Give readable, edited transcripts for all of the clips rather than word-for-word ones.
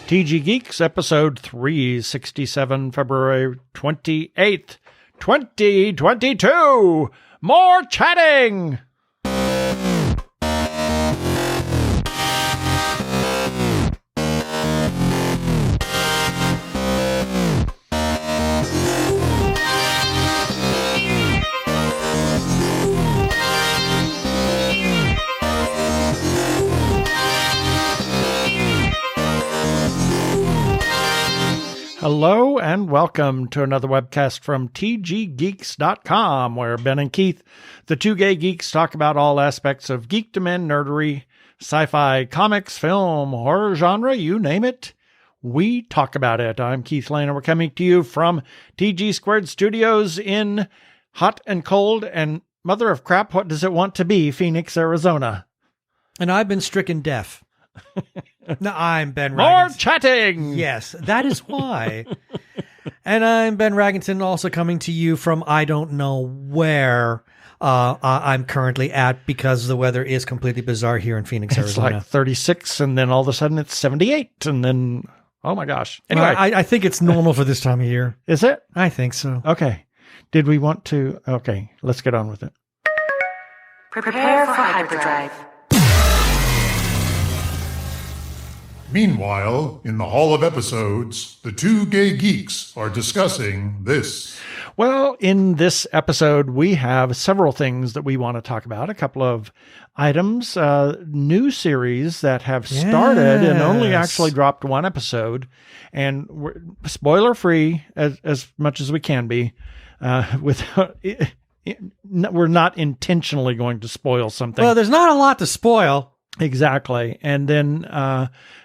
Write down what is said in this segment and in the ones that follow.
TG Geeks, episode 367, February 28th, 2022. More chatting! Hello and welcome to another webcast from tggeeks.com, where Ben and Keith, the two gay geeks, talk about all aspects of Geek-dom and Nerd-ery, sci-fi, comics, film, horror genre, you name it. We talk about it. I'm Keith Lane, and we're coming to you from TG Squared Studios in hot and cold and mother of crap, what does it want to be, Phoenix, Arizona. And I've been stricken deaf. No, I'm Ben More Ragginson. chatting! Yes, that is why. And I'm Ben Ragginson, also coming to you from I don't know where I'm currently at, because the weather is completely bizarre here in Phoenix, Arizona. It's like 36, and then all of a sudden it's 78, and then, oh my gosh. Anyway. I think it's normal for this time of year. Is it? I think so. Okay. Did we want to? Okay, let's get on with it. Prepare for hyperdrive. Meanwhile, in the Hall of Episodes, the two gay geeks are discussing this. Well, in this episode, we have several things that we want to talk about. A couple of items, new series that have started and only actually dropped one episode. And we're spoiler-free as much as we can be. We're not intentionally going to spoil something. Well, there's not a lot to spoil. Exactly. And then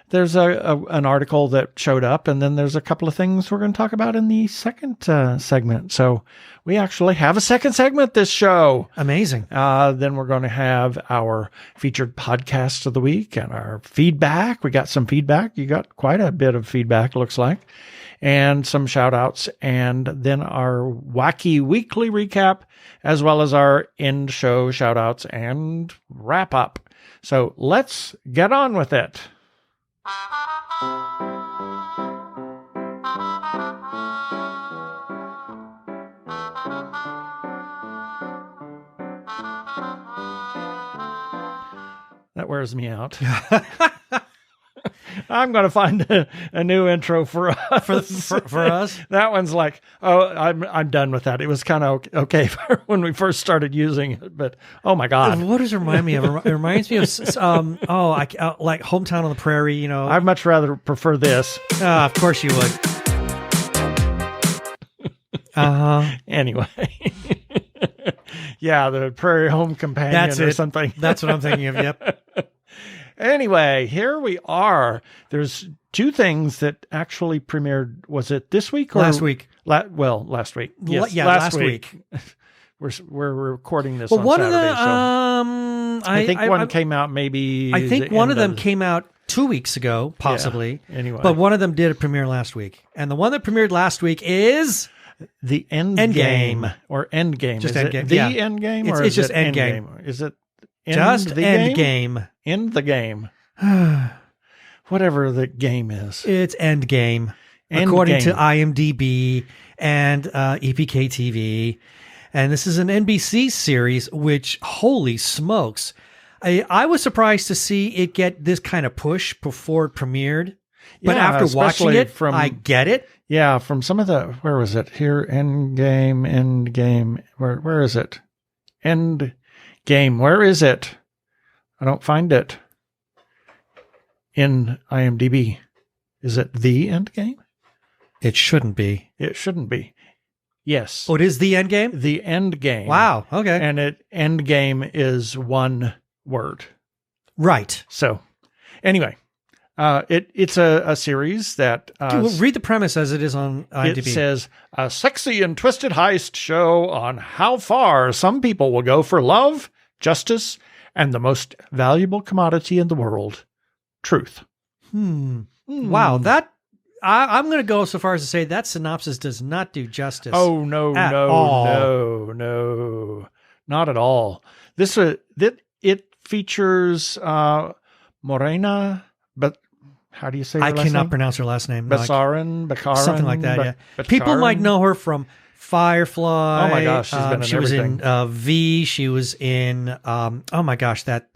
there's an article that showed up, and then there's a couple of things we're going to talk about in the second segment. So we actually have a second segment this show. Amazing. Then we're going to have our featured podcast of the week and our feedback. We got some feedback. You got quite a bit of feedback, looks like, and some shout outs, and then our wacky weekly recap, as well as our end show shout outs and wrap up. So let's get on with it. That wears me out. I'm going to find a new intro for us. For us? That one's like, oh, I'm done with that. It was kind of okay for when we first started using it, but oh my God. What does it remind me of? It reminds me of, like Hometown on the Prairie, you know. I'd much rather prefer this. Of course you would. Anyway. Yeah, the Prairie Home Companion or something. That's what I'm thinking of, yep. Anyway, here we are. There's two things that actually premiered. Was it this week or last week? Last week. Yes, last week. We're recording this well, on one Saturday. Of the, I think one came out maybe. I think one of them came out 2 weeks ago, possibly. Yeah, anyway, but one of them did a premiere last week, and the one that premiered last week is the Endgame or Endgame. Just is Endgame. It the yeah. Endgame, or it's is just it Endgame? Is it just Endgame? End the game. Whatever the game is. It's Endgame. According to IMDb and EPK TV. And this is an NBC series, which, holy smokes. I was surprised to see it get this kind of push before it premiered. But Yeah, after watching especially it, I get it. Yeah, from some of the, where was it? Here, Endgame. Where is it? Endgame. Where is it? I don't find it in IMDb. Is it the Endgame? It shouldn't be. It shouldn't be. Yes. Oh, it is the Endgame? The Endgame. Wow. Okay. And Endgame is one word. Right. So, anyway, it's a series that read the premise as it is on IMDb. It says a sexy and twisted heist show on how far some people will go for love, justice, and the most valuable commodity in the world, truth. Wow, that I'm going to go so far as to say that synopsis does not do justice. Oh no, not at all. It features Morena, but How do you say her I last cannot name? pronounce her last name. Bakarin, something like that, yeah. People might know her from Firefly. Oh my gosh, she's been in she everything. was in V. She was in, oh my gosh, that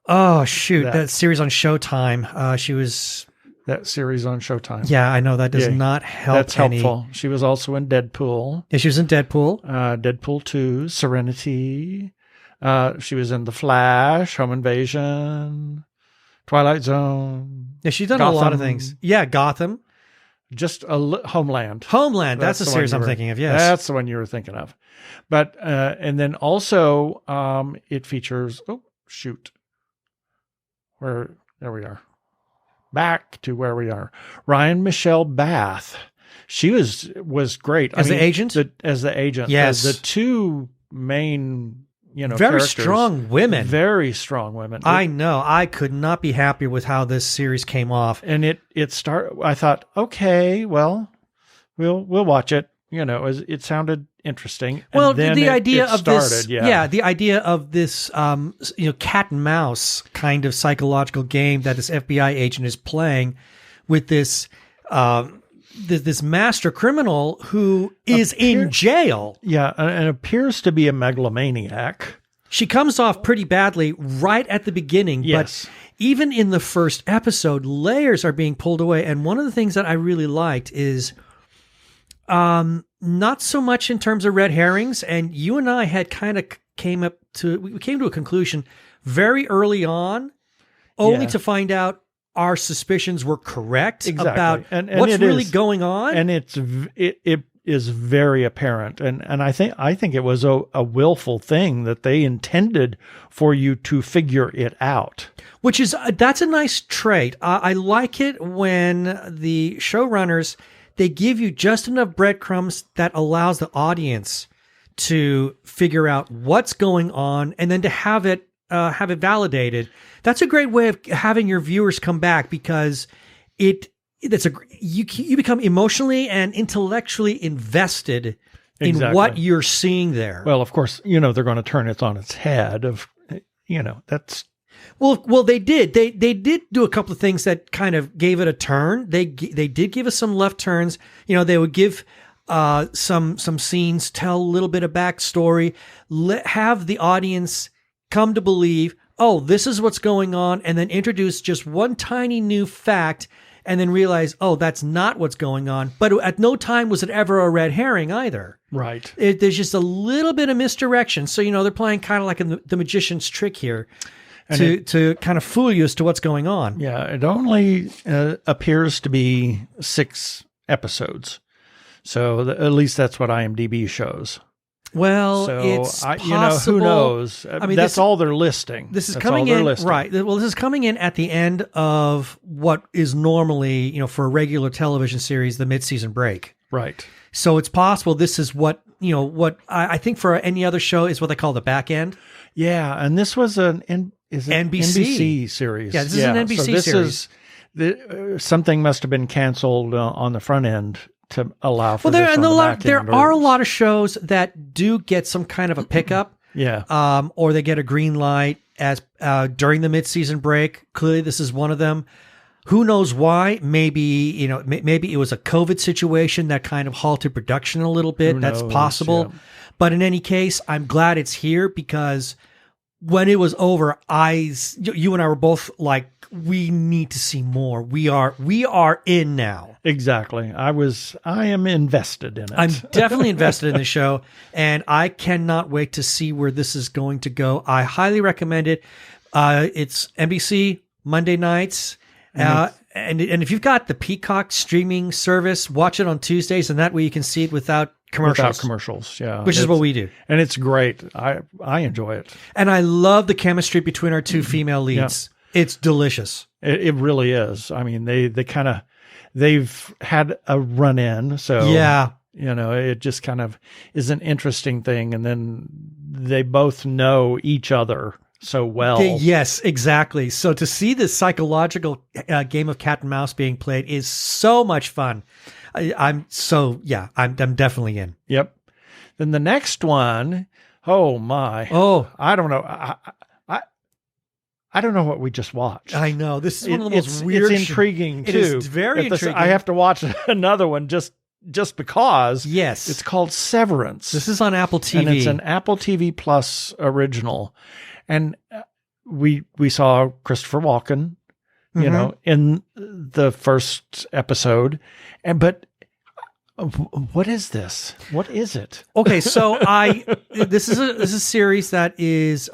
series on Showtime. She was... That series on Showtime. Yeah, I know that does not help. That's helpful. She was also in Deadpool. Yeah, she was in Deadpool. Deadpool 2, Serenity. She was in The Flash, Home Invasion, Twilight Zone. Yeah, she's done a lot of things. Yeah, Gotham. Just Homeland. Homeland. That's the series I'm thinking of, yes. That's the one you were thinking of. But, and then also, it features, there we are. Back to where we are. Ryan Michelle Bath. She was great. As the agent? As the agent. Yes. The two main, very characters. strong women. Very strong women. I know. I could not be happier with how this series came off. And I thought, okay, well, we'll watch it. It sounded interesting. Well, and then the idea it of started, this, the idea of this, cat and mouse kind of psychological game that this FBI agent is playing with this, this master criminal who is in jail. Yeah, and appears to be a megalomaniac. She comes off pretty badly right at the beginning, yes. But even in the first episode, layers are being pulled away. And one of the things that I really liked is, not so much in terms of red herrings. And you and I had kind of came to a conclusion very early on, only to find out our suspicions were correct about and what's really going on. And it is very apparent. And I think it was a willful thing that they intended for you to figure it out. Which is, that's a nice trait. I like it when the showrunners, they give you just enough breadcrumbs that allows the audience to figure out what's going on and then to have it validated. That's a great way of having your viewers come back because you become emotionally and intellectually invested in what you're seeing there. Well, of course, they're going to turn it on its head that's... Well, they did. They did do a couple of things that kind of gave it a turn. They did give us some left turns. They would give some scenes, tell a little bit of backstory, have the audience come to believe, oh, this is what's going on, and then introduce just one tiny new fact, and then realize, oh, that's not what's going on. But at no time was it ever a red herring either. Right. There's just a little bit of misdirection. So, they're playing kind of like the magician's trick here. To kind of fool you as to what's going on. Yeah, it only appears to be 6 episodes. So at least that's what IMDb shows. Well, so it's possible. Who knows? I mean, that's all they're listing. This is coming in, right. Well, this is coming in at the end of what is normally, for a regular television series, the mid-season break. Right. So it's possible this is what I think for any other show is what they call the back end. Yeah, and this was NBC series. Yeah, this is an NBC series. Something must have been canceled on the front end to allow for this on the back there end. are a lot of shows that do get some kind of a pickup. Yeah. Or they get a green light as during the mid-season break. Clearly, this is one of them. Who knows why? Maybe maybe it was a COVID situation that kind of halted production a little bit. That's possible. Yeah. But in any case, I'm glad it's here because when it was over, you and I were both like, we need to see more. We are in now. Exactly. I am invested in it. I'm definitely invested in the show, and I cannot wait to see where this is going to go. I highly recommend it. It's NBC Monday nights. And if you've got the Peacock streaming service, watch it on Tuesdays, and that way you can see it without commercials. Without commercials, yeah. Which is what we do. And it's great. I enjoy it. And I love the chemistry between our two female leads. Yeah. It's delicious. It really is. I mean, they've had a run in, so yeah. It just kind of is an interesting thing. And then they both know each other so well. Yes, exactly. So to see this psychological game of cat and mouse being played is so much fun. I'm definitely in. Yep. Then the next one, oh my. Oh, I don't know. I don't know what we just watched. I know. This is one of the most weird. It's intriguing, too. It is very intriguing. I have to watch another one just because. Yes. It's called Severance. This is on Apple TV. And it's an Apple TV Plus original. And we saw Christopher Walken, you know, in the first episode. But what is this? What is it? Okay, so this is a series that is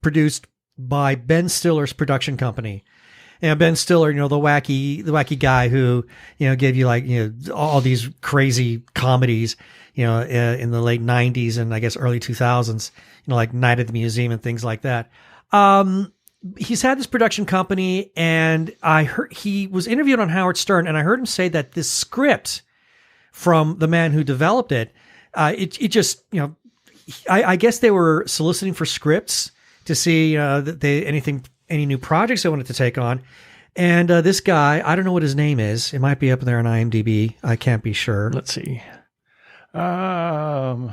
produced by Ben Stiller's production company. Ben Stiller, the wacky guy who, gave you all these crazy comedies, in the late 90s and I guess early 2000s, like Night at the Museum and things like that. He's had this production company, and I heard he was interviewed on Howard Stern, and I heard him say that this script from the man who developed it, it just, I guess they were soliciting for scripts to see that any new projects they wanted to take on. And this guy, I don't know what his name is. It might be up there on IMDb. I can't be sure. Let's see. Look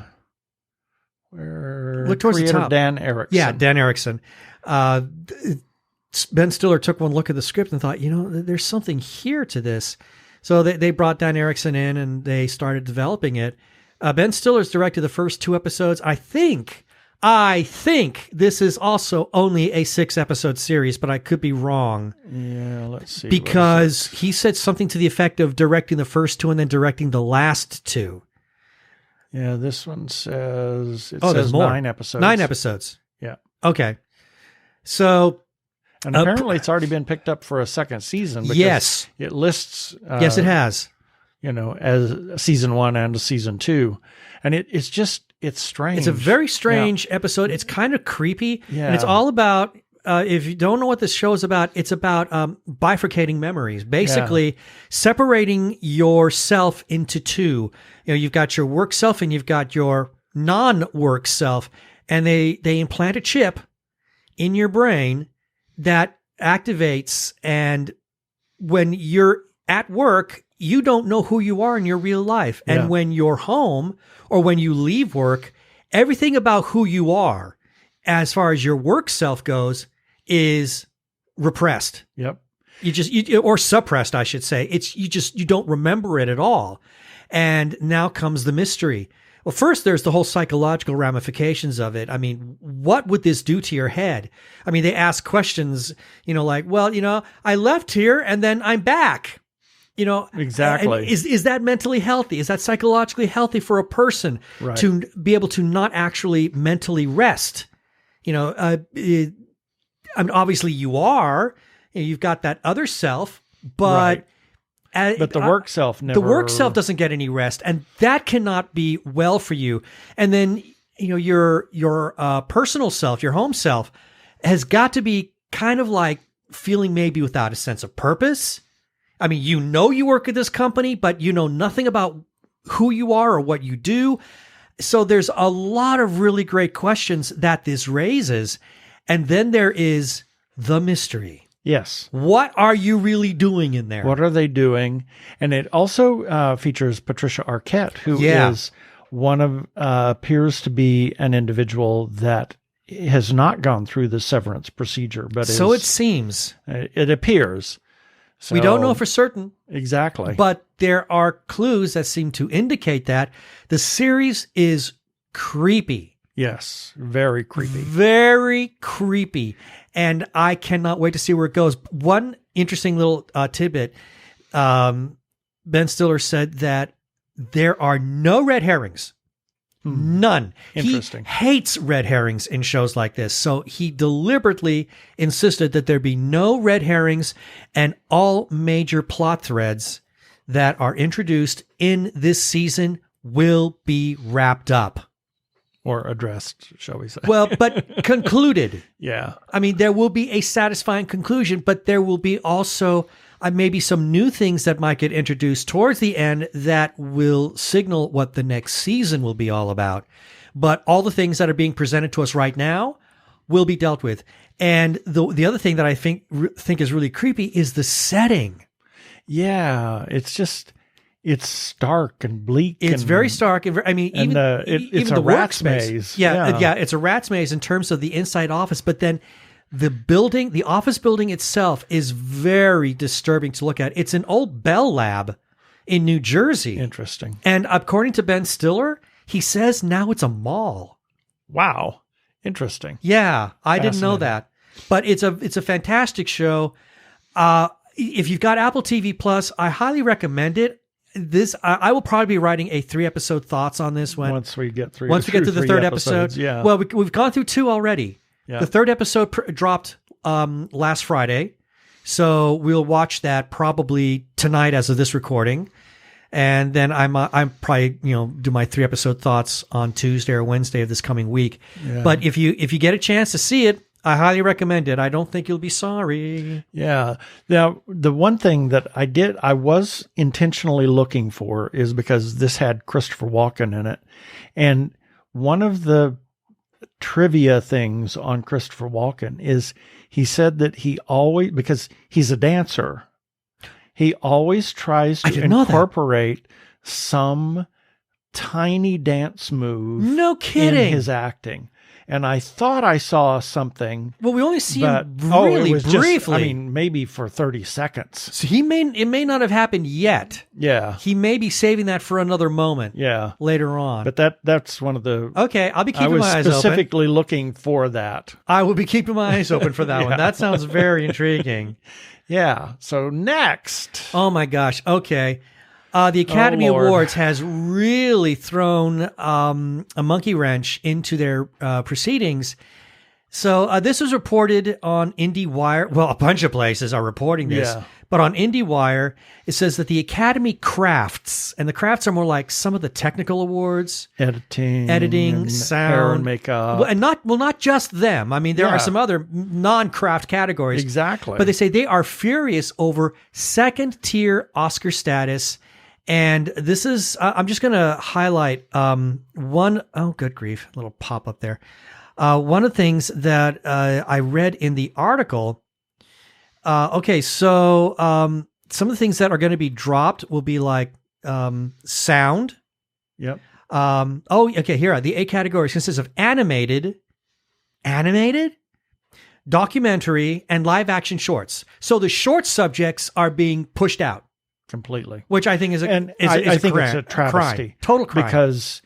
towards the top. Dan Erickson. Yeah, Dan Erickson. Ben Stiller took one look at the script and thought, there's something here to this. So they brought Dan Erickson in and they started developing it. Ben Stiller's directed the first 2 episodes. I think this is also only a 6-episode series, but I could be wrong. Yeah, let's see. Because he said something to the effect of directing the first 2 and then directing the last 2. Yeah, this one says there's more. 9 episodes. 9 episodes. Yeah. Okay. So, and apparently it's already been picked up for a second season. Because yes. It lists. Yes, it has. As a season 1 and a season 2. And it's strange. It's a very strange episode. It's kind of creepy. Yeah. And it's all about, if you don't know what this show is about, it's about bifurcating memories, basically separating yourself into 2. You've got your work self and you've got your non-work self. And they implant a chip in your brain that activates. And when you're at work, you don't know who you are in your real life. And when you're home or when you leave work, everything about who you are, as far as your work self goes, is repressed. Yep. Or suppressed, I should say. You don't remember it at all. And now comes the mystery. Well, first, there's the whole psychological ramifications of it. I mean, what would this do to your head? I mean, they ask questions, like, well, I left here and then I'm back. Exactly. Is that mentally healthy? Is that psychologically healthy for a person to be able to not actually mentally rest? I mean, obviously you are. You've got that other self, but the work self never. The work self doesn't get any rest, and that cannot be well for you. And then your personal self, your home self, has got to be kind of like feeling maybe without a sense of purpose. I mean, you work at this company, but you know nothing about who you are or what you do. So there's a lot of really great questions that this raises. And then there is the mystery. Yes. What are you really doing in there? What are they doing? And it also features Patricia Arquette, who is appears to be an individual that has not gone through the severance procedure. But so it seems. It appears. So, we don't know for certain. Exactly. But there are clues that seem to indicate that the series is creepy. Yes, very creepy. Very creepy. And I cannot wait to see where it goes. One interesting little tidbit, Ben Stiller said that there are no red herrings. None. Interesting. He hates red herrings in shows like this. So he deliberately insisted that there be no red herrings, and all major plot threads that are introduced in this season will be wrapped up. Or addressed, shall we say. Well, but concluded. Yeah. I mean, there will be a satisfying conclusion, but there will be also maybe some new things that might get introduced towards the end that will signal what the next season will be all about. But all the things that are being presented to us right now will be dealt with. And the other thing that I think is really creepy is the setting. Yeah, it's stark and bleak. It's very stark. I mean, it's even a the rat's workspace. maze. Yeah, it's a rat's maze in terms of the inside office. But then The building, the office building itself is very disturbing to look at. It's an old Bell Lab in New Jersey. Interesting. And according to Ben Stiller, he says now it's a mall. Wow. Interesting. Yeah, I didn't know that. But it's a fantastic show. If you've got Apple TV Plus, I highly recommend it. I will probably be writing a 3-episode thoughts on this one. Once we get to the third episode. Yeah. Well, we've gone through 2 already. Yeah. The third episode dropped last Friday. So we'll watch that probably tonight as of this recording. And then I'm probably, do my 3-episode thoughts on Tuesday or Wednesday of this coming week. Yeah. But if you get a chance to see it, I highly recommend it. I don't think you'll be sorry. Yeah. Now, the one thing that I was intentionally looking for is because this had Christopher Walken in it. And one of the trivia things on Christopher Walken is he said that because he's a dancer, he always tries to incorporate some tiny dance move in his acting. And I thought I saw something. Well, we only see him really briefly. Maybe for 30 seconds. So it may not have happened yet. Yeah. He may be saving that for another moment. Yeah. Later on. But that's one of the... Okay, I'll be keeping my eyes open. I was specifically looking for that. I will be keeping my eyes open for that one. That sounds very intriguing. Yeah. So next. Oh my gosh. Okay. The Academy Awards has really thrown a monkey wrench into their proceedings. So this was reported on IndieWire. Well, a bunch of places are reporting this. Yeah. But on IndieWire, it says that the Academy crafts, and the crafts are more like some of the technical awards. Editing, sound. Hair and makeup. Not just them. I mean, there are some other non-craft categories. Exactly. But they say they are furious over second-tier Oscar status. And this is, I'm just going to highlight one, oh, good grief, a little pop-up there. One of the things that I read in the article, so some of the things that are going to be dropped will be like sound. Yep. Here, the 8 categories consist of animated, documentary, and live-action shorts. So the short subjects are being pushed out. Completely. Which I think is I think it's a travesty. Total crime. Because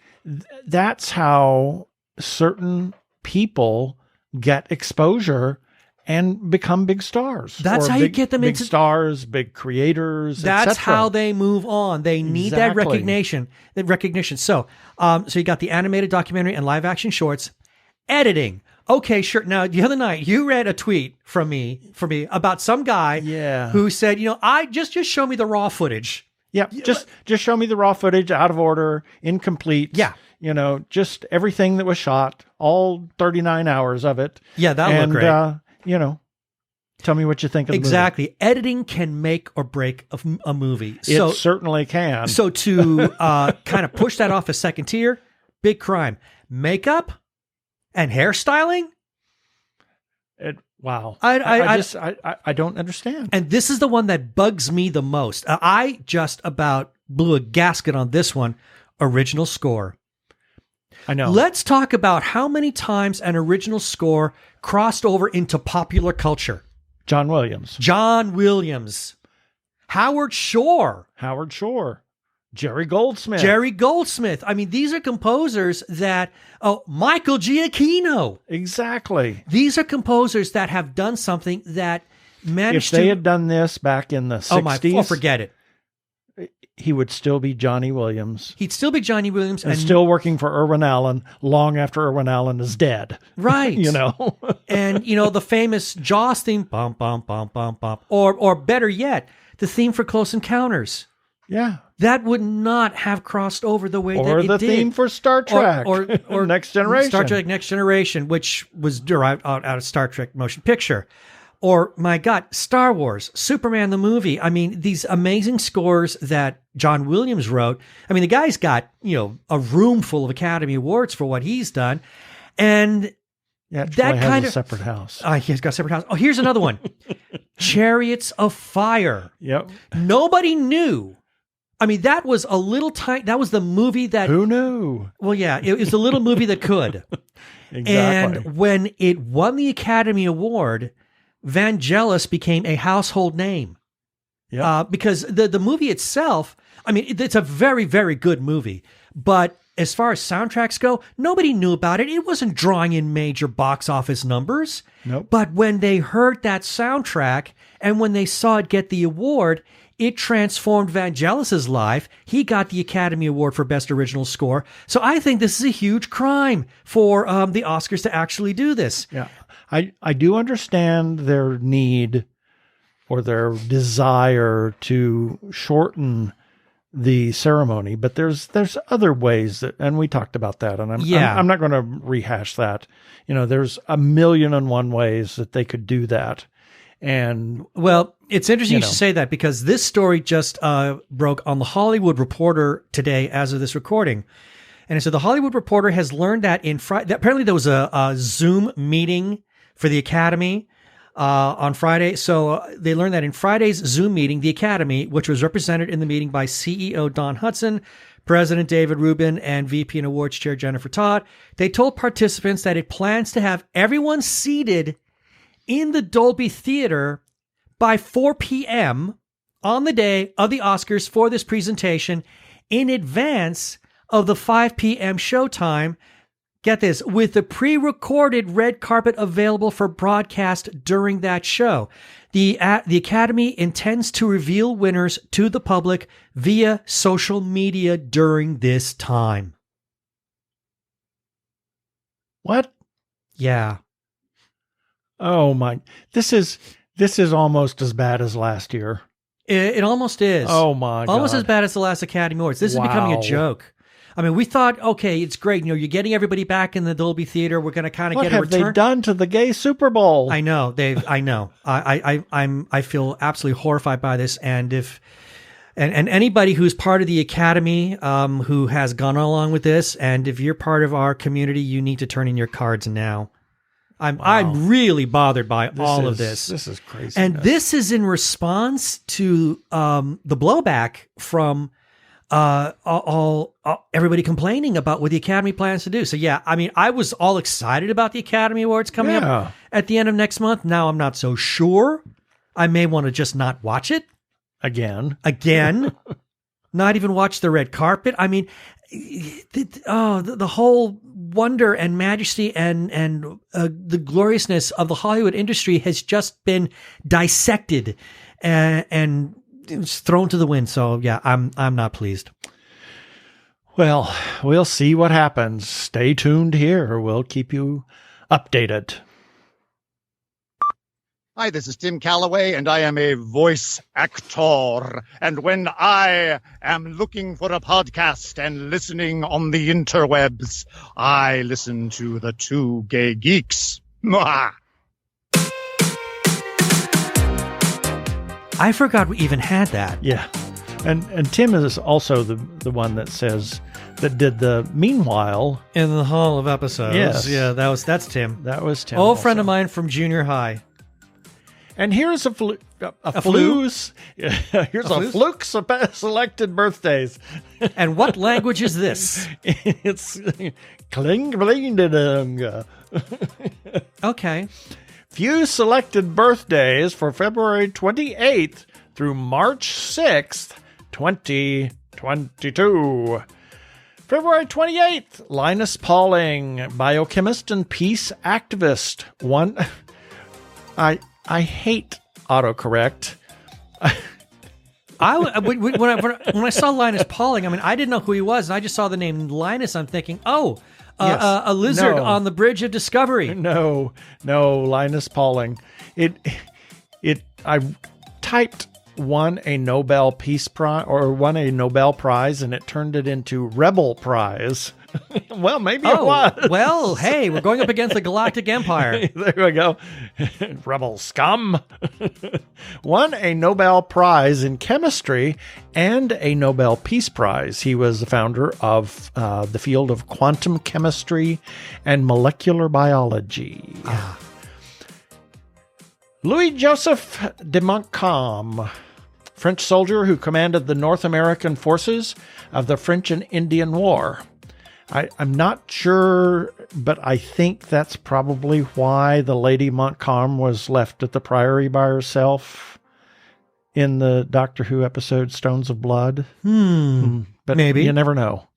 that's how certain people get exposure and become big stars. That's how you get them into... Big stars, big creators, That's how they move on. They need that recognition. So you got the animated, documentary, and live-action shorts. Editing. Okay, sure. Now, the other night, you read a tweet from me about some guy who said, I just show me the raw footage. Yeah, just show me the raw footage, out of order, incomplete. Yeah. Just everything that was shot, all 39 hours of it. Yeah, that'll look great. Tell me what you think of the movie. Exactly. Editing can make or break a movie. It certainly can. So to kind of push that off a second tier, big crime. Makeup and hairstyling? Wow. I don't understand. And this is the one that bugs me the most. I just about blew a gasket on this one. Original score. I know. Let's talk about how many times an original score crossed over into popular culture. John Williams. Howard Shore. Jerry Goldsmith. I mean, these are composers that... Michael Giacchino. Exactly. These are composers that have done something that managed to... If they had done this back in the 60s... forget it. He would still be Johnny Williams. He'd still be Johnny Williams. And still working for Irwin Allen long after Irwin Allen is dead. Right. And, the famous Jaws theme, bum, bum, bum, bum, bum. Or better yet, the theme for Close Encounters. Yeah. That would not have crossed over the way that it did. Or the theme for Star Trek. Or Next Generation. Star Trek Next Generation, which was derived out of Star Trek motion picture. Or, my God, Star Wars, Superman the movie. I mean, these amazing scores that John Williams wrote. I mean, the guy's got, a room full of Academy Awards for what he's done. And that kind of separate house. He's got a separate house. Oh, here's another one. Chariots of Fire. Yep. Nobody knew. I mean, that was a little tiny. That was the movie that. Who knew? Well, yeah, it was the little movie that could. Exactly. And when it won the Academy Award, Vangelis became a household name. Yeah. Because the movie itself, I mean, it's a very, very good movie. But as far as soundtracks go, nobody knew about it. It wasn't drawing in major box office numbers. Nope. But when they heard that soundtrack and when they saw it get the award, it transformed Vangelis's life. He got the Academy Award for Best Original Score. So I think this is a huge crime for the Oscars to actually do this. Yeah. I do understand their need or their desire to shorten the ceremony, but there's other ways that, and we talked about that, and I'm not going to rehash that. You know, there's 1,000,001 ways that they could do that. And well, it's interesting you should say that, because this story just broke on the Hollywood Reporter today as of this recording. And so the Hollywood Reporter has learned that apparently there was a Zoom meeting for the Academy on Friday. So they learned that in Friday's Zoom meeting, the Academy, which was represented in the meeting by CEO Don Hudson, President David Rubin, and VP and Awards Chair Jennifer Todd, they told participants that it plans to have everyone seated in the Dolby Theater by 4 p.m. on the day of the Oscars for this presentation in advance of the 5 p.m. showtime. Get this, with the pre-recorded red carpet available for broadcast during that show. The Academy intends to reveal winners to the public via social media during this time. What? Yeah. Oh my! This is almost as bad as last year. It almost is. Oh my God! Almost as bad as the last Academy Awards. This is becoming a joke. I mean, we thought, okay, it's great. You know, you're getting everybody back in the Dolby Theater. We're going to kind of get a return. What have they done to the gay Super Bowl? I know, Dave. I know. I feel absolutely horrified by this. And and anybody who's part of the Academy, who has gone along with this, and if you're part of our community, you need to turn in your cards now. I'm really bothered by all of this. This is crazy. And this is in response to the blowback from everybody complaining about what the Academy plans to do. So yeah, I mean, I was all excited about the Academy Awards coming up at the end of next month. Now I'm not so sure. I may want to just not watch it again, not even watch the red carpet. I mean, the whole wonder and majesty and the gloriousness of the Hollywood industry has just been dissected and it's thrown to the wind. So yeah, I'm not pleased. Well, we'll see what happens. Stay tuned here. We'll keep you updated. Hi, this is Tim Calloway, and I am a voice actor. And when I am looking for a podcast and listening on the interwebs, I listen to the Two Gay Geeks. Mwah! I forgot we even had that. Yeah. And Tim is also the one that did the Meanwhile in the Hall of Episodes. Yes. Yeah, that's Tim. That was Tim. Old friend of mine from junior high. And here's a fluke selected birthdays. And what language is this? It's Kling. Okay. Few selected birthdays for February 28th through March 6th, 2022. February 28th, Linus Pauling, biochemist and peace activist. I hate autocorrect. When I saw Linus Pauling, I mean, I didn't know who he was. I just saw the name Linus. I'm thinking, a lizard on the bridge of Discovery. No, Linus Pauling. I typed won a Nobel Peace Prize or won a Nobel Prize, and it turned it into Rebel Prize. Well, maybe it was. Well, hey, we're going up against the Galactic Empire. There we go. Rebel scum. Won a Nobel Prize in chemistry and a Nobel Peace Prize. He was the founder of the field of quantum chemistry and molecular biology. Louis-Joseph de Montcalm, French soldier who commanded the North American forces of the French and Indian War. I'm not sure but I think that's probably why the Lady Montcalm was left at the Priory by herself in the Doctor Who episode Stones of Blood. But maybe. You never know.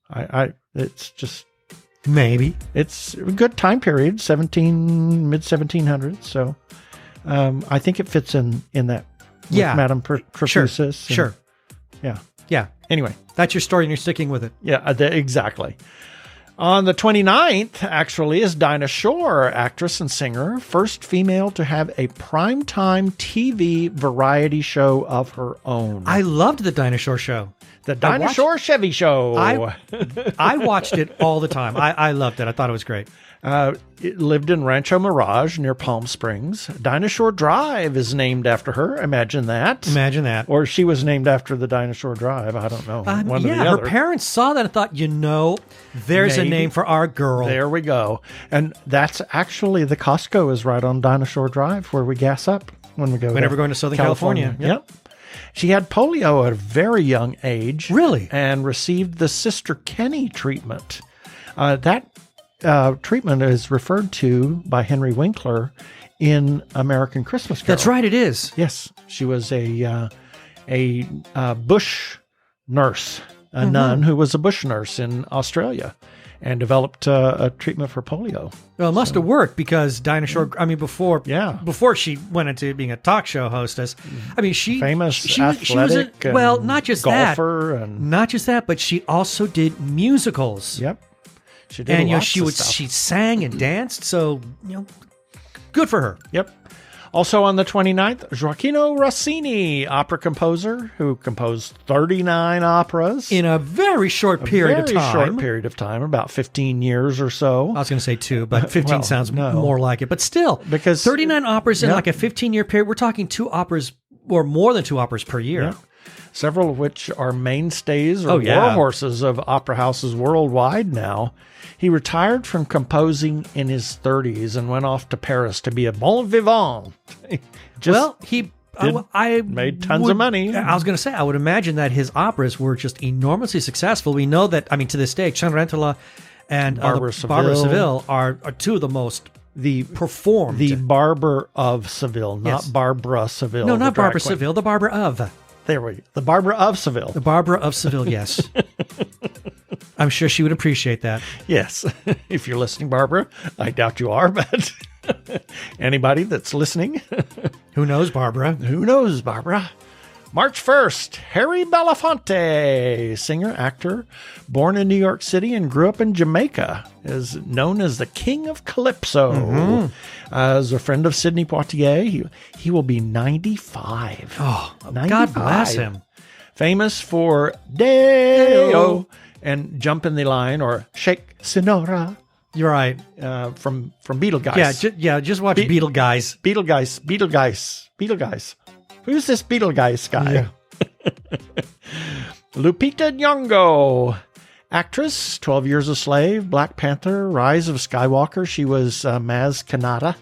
It's just... Maybe. It's a good time period, mid-1700s, so I think it fits in that with Madame Trefusis. Sure. Yeah. Anyway. That's your story and you're sticking with it. Yeah, exactly. On the 29th, actually, is Dinah Shore, actress and singer, first female to have a primetime TV variety show of her own. I loved the Dinah Shore show. The Dinah Shore Chevy Show. I watched it all the time. I loved it. I thought it was great. It lived in Rancho Mirage near Palm Springs. Dinah Shore Drive is named after her. Imagine that. Or she was named after the Dinah Shore Drive. I don't know. One or the other. Her parents saw that and thought, there's a name for our girl. There we go. And that's actually, the Costco is right on Dinah Shore Drive where we gas up when we go Whenever we're going to Southern California. Yep. She had polio at a very young age. Really? And received the Sister Kenny treatment. That treatment is referred to by Henry Winkler in American Christmas Carol. That's right, it is. Yes. She was a bush nurse, a nun who was a bush nurse in Australia and developed a treatment for polio. Well, it must have worked because Dinah Shore, before she went into being a talk show hostess, famous she athletic was not just golfer that, not just that, but she also did musicals. Yep. She did and she sang and danced, so good for her. Yep. Also on the 29th, Gioacchino Rossini, opera composer who composed 39 operas. In a very short period of time. About 15 years or so. I was going to say 2, but 15 sounds more like it. But still, because 39 operas in like a 15-year period, we're talking 2 operas or more than 2 operas per year. Yeah. Several of which are mainstays or warhorses of opera houses worldwide now. He retired from composing in his 30s and went off to Paris to be a bon vivant. He made tons of money. I was going to say, I would imagine that his operas were just enormously successful. We know that, to this day, Cenerentola and Barbara Seville are 2 of the most performed. The Barber of Seville, not Barbara Seville. No, not Barbara Seville, the Barber of. There we go. The Barbara of Seville. The Barbara of Seville, yes. I'm sure she would appreciate that. Yes. If you're listening, Barbara, I doubt you are, but anybody that's listening. Who knows, Barbara? March 1st, Harry Belafonte, singer, actor, born in New York City and grew up in Jamaica, is known as the King of Calypso. As a friend of Sidney Poitier, he will be 95. Oh, 95. God bless him. Famous for Deo and Jump in the Line or Shake Sonora. You're right. From Beetle Guys. Just watch Beetle Guys. Beetle Guys. Who's this Beetlegeist guy? Yeah. Lupita Nyong'o, actress, 12 Years a Slave, Black Panther, Rise of Skywalker. She was Maz Kanata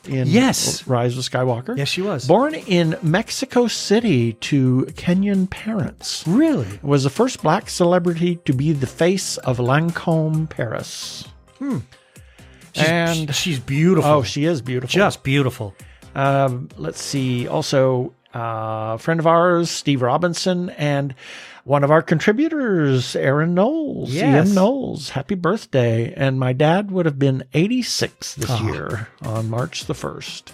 in Rise of Skywalker. Yes, she was. Born in Mexico City to Kenyan parents. Really? Was the first black celebrity to be the face of Lancôme Paris. And she's beautiful. Oh, she is beautiful. Just beautiful. Let's see. Also, a friend of ours, Steve Robinson, and one of our contributors, Aaron Knowles. Yes. Ian Knowles. Happy birthday. And my dad would have been 86 this year on March the 1st.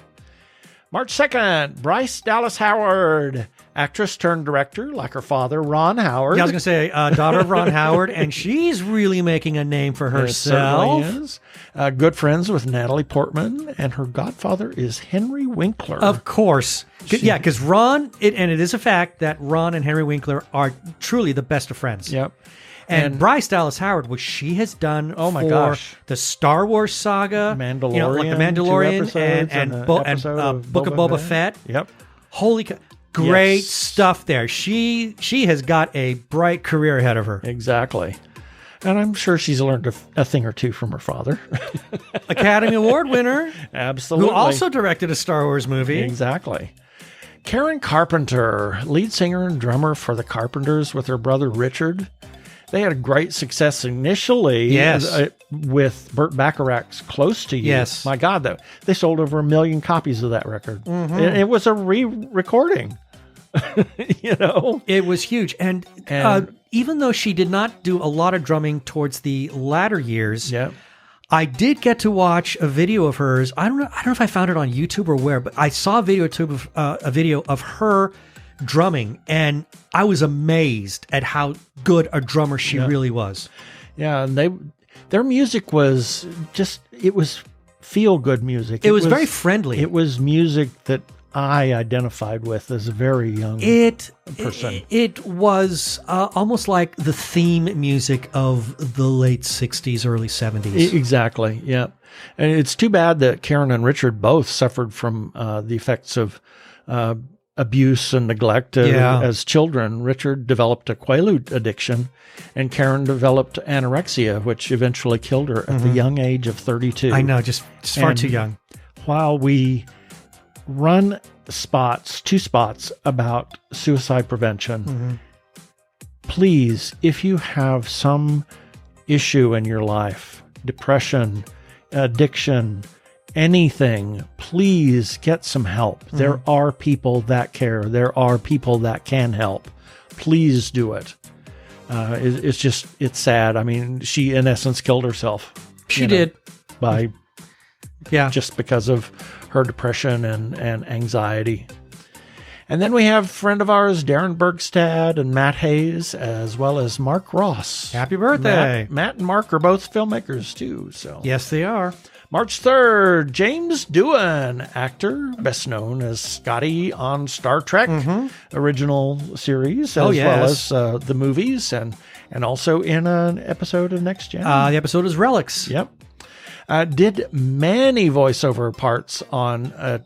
March 2nd, Bryce Dallas Howard, actress turned director, like her father, Ron Howard. Yeah, I was going to say, daughter of Ron Howard, and she's really making a name for herself. It certainly is. Good friends with Natalie Portman, and her godfather is Henry Winkler. Of course. Because Ron, and it is a fact that Ron and Henry Winkler are truly the best of friends. Yep. And Bryce Dallas Howard, what she has done for the Star Wars saga, Mandalorian, like the Mandalorian and Book of Boba Fett. Yep. Holy great stuff there. She has got a bright career ahead of her. Exactly. And I'm sure she's learned a thing or two from her father. Academy Award winner. Absolutely. Who also directed a Star Wars movie. Exactly. Karen Carpenter, lead singer and drummer for the Carpenters with her brother Richard. They had a great success initially. Yes. With Burt Bacharach's "Close to You." Yes. My God, they sold over 1 million copies of that record. It was a re-recording. It was huge. And even though she did not do a lot of drumming towards the latter years, I did get to watch a video of hers. I don't know if I found it on YouTube or where, but I saw a video of her drumming, and I was amazed at how good a drummer she really was. Yeah, and their music was it was feel-good music. It was very friendly. It was music that I identified with as a very young person. It was almost like the theme music of the late 60s, early 70s. Exactly, yeah. And it's too bad that Karen and Richard both suffered from the effects of abuse and neglect as children. Richard developed a Quaalude addiction, and Karen developed anorexia, which eventually killed her at the young age of 32. I know, just far too young. While we run two spots about suicide prevention, please, if you have some issue in your life, depression, addiction, anything, please get some help. There are people that care. There are people that can help. Please do it. It's sad. I mean, she in essence killed herself. She did. Just because of her depression and anxiety. And then we have a friend of ours, Darren Bergstad and Matt Hayes, as well as Mark Ross. Happy birthday. Matt and Mark are both filmmakers too. So yes, they are. March 3rd, James Doohan, actor, best known as Scotty on Star Trek original series, as well as the movies, and also in an episode of Next Gen. The episode is Relics. Yep. Did many voiceover parts on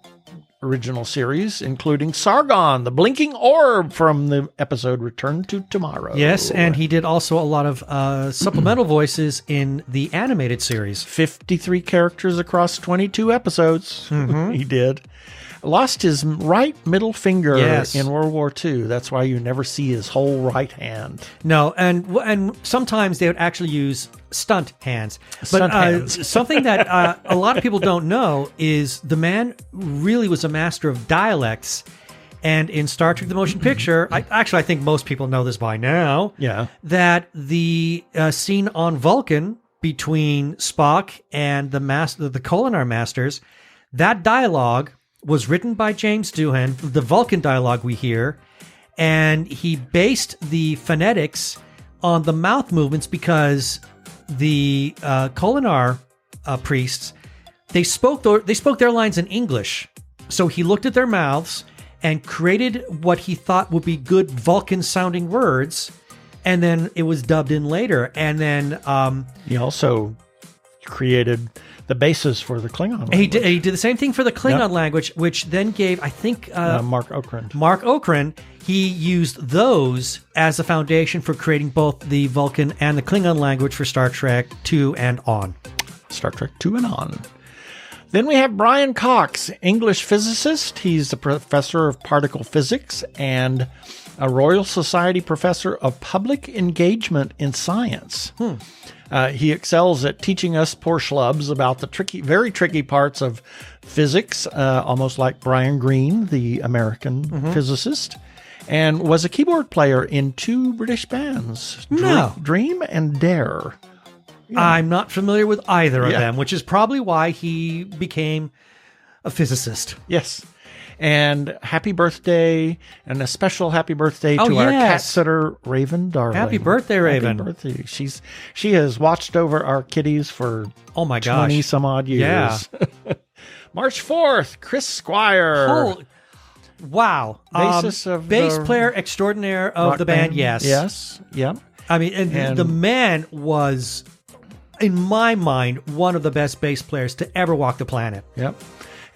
original series, including Sargon, the blinking orb from the episode Return to Tomorrow. Yes, and he did also a lot of supplemental voices in the animated series. 53 characters across 22 episodes. He did. Lost his right middle finger in World War II. That's why you never see his whole right hand. No, and sometimes they would actually use stunt hands. But something that a lot of people don't know is the man really was a master of dialects. And in Star Trek: The Motion Picture, I think most people know this by now. Yeah, that the scene on Vulcan between Spock and the Kolinar masters, that dialogue was written by James Doohan, the Vulcan dialogue we hear, and he based the phonetics on the mouth movements because the Kolinar priests, they spoke their lines in English. So he looked at their mouths and created what he thought would be good Vulcan-sounding words, and then it was dubbed in later. And then he also created the basis for the Klingon language. He did the same thing for the Klingon language, which then gave, I think... Mark Okrand. Mark Okrand, he used those as a foundation for creating both the Vulcan and the Klingon language for Star Trek 2 and on. Star Trek 2 and on. Then we have Brian Cox, English physicist. He's a professor of particle physics and a Royal Society professor of public engagement in science. He excels at teaching us poor schlubs about the very tricky parts of physics, almost like Brian Greene, the American physicist, and was a keyboard player in 2 British bands, Dream and Dare. Yeah. I'm not familiar with either of them, which is probably why he became a physicist. Yes. And happy birthday, and a special happy birthday to our cat sitter, Raven Darling. Happy birthday, Raven. Happy birthday. She has watched over our kitties for 20 some odd years. Yeah. March 4th, Chris Squire. Wow. Basis of bass player extraordinaire of the band, yes. Yes. Yep. I mean, and the man was, in my mind, one of the best bass players to ever walk the planet. Yep.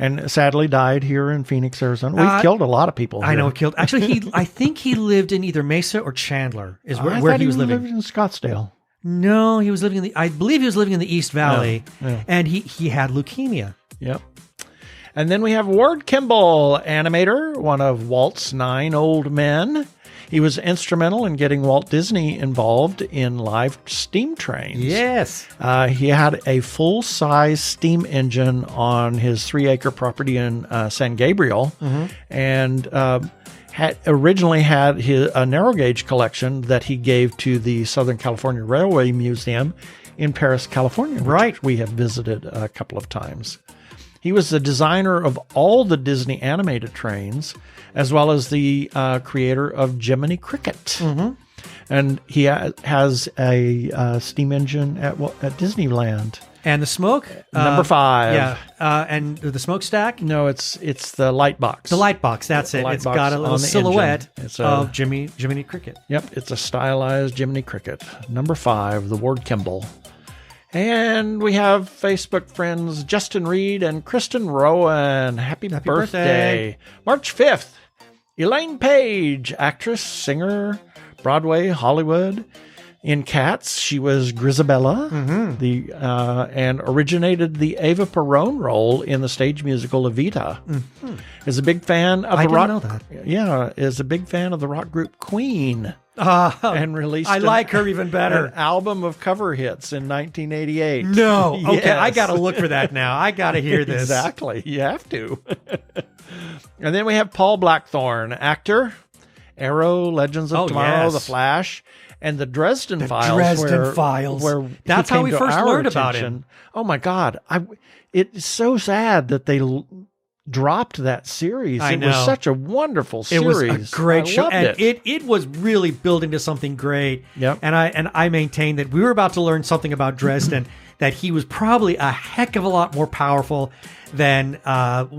And sadly died here in Phoenix, Arizona. We've killed a lot of people here. I know, killed. Actually, I think he lived in either Mesa or Chandler is where he was living. He lived in Scottsdale. No, he was living I believe he was living in the East Valley, and he had leukemia. Yep. And then we have Ward Kimball, animator, one of Walt's 9 old men. He was instrumental in getting Walt Disney involved in live steam trains. Yes. He had a full-size steam engine on his 3-acre property in San Gabriel, and had originally had a narrow gauge collection that he gave to the Southern California Railway Museum in Paris, California, which we have visited a couple of times. He was the designer of all the Disney animated trains, as well as the creator of Jiminy Cricket. And he has a steam engine at Disneyland. And the smoke? Number 5. Yeah. And the smokestack? No, it's the light box. The light box, that's it. It's got a little silhouette of Jiminy Cricket. Yep, it's a stylized Jiminy Cricket. Number 5, the Ward Kimball. And we have Facebook friends Justin Reed and Kristen Rowan. Happy birthday. March 5th, Elaine Page, actress, singer, Broadway, Hollywood. In Cats, she was Grisabella, and originated the Eva Perón role in the stage musical Evita. Is a big fan of the rock. I didn't know that. Yeah, is a big fan of the rock group Queen. And released I like her even better. An album of cover hits in 1988. No. Okay, Yes. I got to look for that now. I got to hear this. Exactly. You have to. And then we have Paul Blackthorne, actor, Arrow, Legends of Tomorrow, yes. The Flash, and the Dresden Files. Dresden Files. Where that's how we first learned about him. Oh my God. It's so sad that they dropped that series. I know. It was such a wonderful series. It was a great show. And it. it was really building to something great. Yep. And I maintain that we were about to learn something about Dresden, that he was probably a heck of a lot more powerful than